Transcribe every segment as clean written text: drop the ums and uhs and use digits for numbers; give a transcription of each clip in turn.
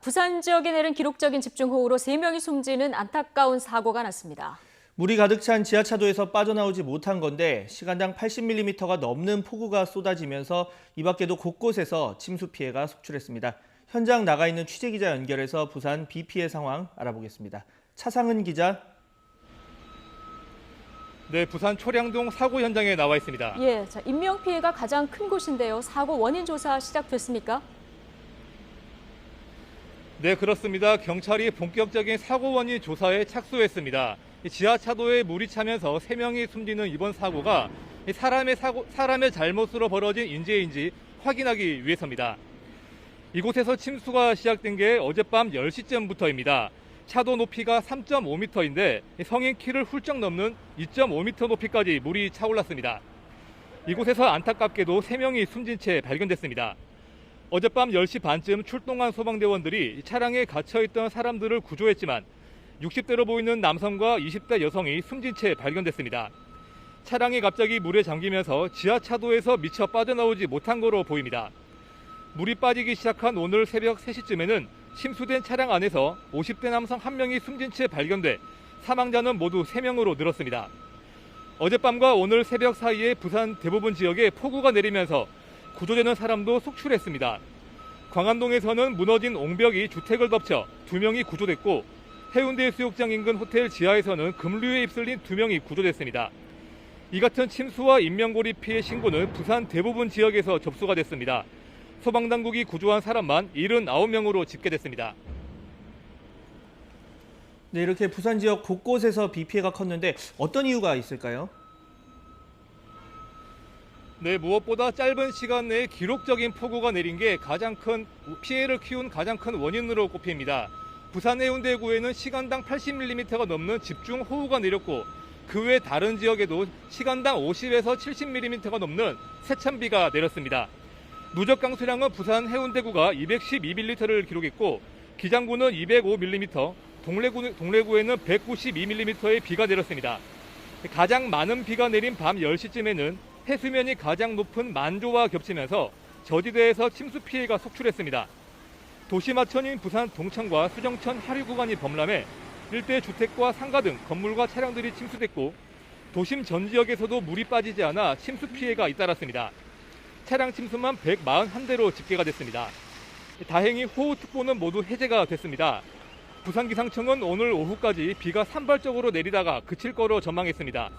부산 지역에 내린 기록적인 집중호우로 3명이 숨지는 안타까운 사고가 났습니다. 물이 가득 찬 지하차도에서 빠져나오지 못한 건데 시간당 80mm가 넘는 폭우가 쏟아지면서 이 밖에도 곳곳에서 침수 피해가 속출했습니다. 현장 나가 있는 취재기자 연결해서 부산 비 피해 상황 알아보겠습니다. 차상은 기자. 네, 부산 초량동 사고 현장에 나와 있습니다. 인명 피해가 가장 큰 곳인데요. 사고 원인 조사 시작됐습니까? 네, 그렇습니다. 경찰이 본격적인 사고 원인 조사에 착수했습니다. 지하차도에 물이 차면서 3명이 숨지는 이번 사고가 사람의 잘못으로 벌어진 인재인지 확인하기 위해서입니다. 이곳에서 침수가 시작된 게 어젯밤 10시쯤부터입니다. 차도 높이가 3.5m인데 성인 키를 훌쩍 넘는 2.5m 높이까지 물이 차올랐습니다. 이곳에서 안타깝게도 3명이 숨진 채 발견됐습니다. 어젯밤 10시 반쯤 출동한 소방대원들이 차량에 갇혀있던 사람들을 구조했지만 60대로 보이는 남성과 20대 여성이 숨진 채 발견됐습니다. 차량이 갑자기 물에 잠기면서 지하차도에서 미처 빠져나오지 못한 거로 보입니다. 물이 빠지기 시작한 오늘 새벽 3시쯤에는 침수된 차량 안에서 50대 남성 1명이 숨진 채 발견돼 사망자는 모두 3명으로 늘었습니다. 어젯밤과 오늘 새벽 사이에 부산 대부분 지역에 폭우가 내리면서 구조되는 사람도 속출했습니다. 광안동에서는 무너진 옹벽이 주택을 덮쳐 2명이 구조됐고 해운대 해수욕장 인근 호텔 지하에서는 급류에 휩쓸린 2명이 구조됐습니다. 이 같은 침수와 인명고리 피해 신고는 부산 대부분 지역에서 접수가 됐습니다. 소방당국이 구조한 사람만 79명으로 집계됐습니다. 네, 이렇게 부산 지역 곳곳에서 비 피해가 컸는데 어떤 이유가 있을까요? 네, 무엇보다 짧은 시간 내에 기록적인 폭우가 내린 게 피해를 키운 가장 큰 원인으로 꼽힙니다. 부산 해운대구에는 시간당 80mm가 넘는 집중호우가 내렸고 그 외 다른 지역에도 시간당 50에서 70mm가 넘는 세찬비가 내렸습니다. 누적 강수량은 부산 해운대구가 212mm를 기록했고 기장구는 205mm, 동래구에는 192mm의 비가 내렸습니다. 가장 많은 비가 내린 밤 10시쯤에는 해수면이 가장 높은 만조와 겹치면서 저지대에서 침수 피해가 속출했습니다. 도시마천인 부산 동천과 수정천 하류 구간이 범람해 일대 주택과 상가 등 건물과 차량들이 침수됐고 도심 전 지역에서도 물이 빠지지 않아 침수 피해가 잇따랐습니다. 차량 침수만 141대로 집계가 됐습니다. 다행히 호우특보는 모두 해제가 됐습니다. 부산기상청은 오늘 오후까지 비가 산발적으로 내리다가 그칠 거로 전망했습니다.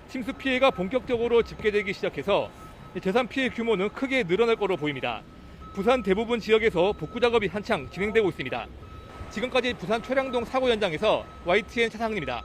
침수 피해가 본격적으로 집계되기 시작해서 재산 피해 규모는 크게 늘어날 거로 보입니다. 부산 대부분 지역에서 복구 작업이 한창 진행되고 있습니다. 지금까지 부산 초량동 사고 현장에서 YTN 차상입니다.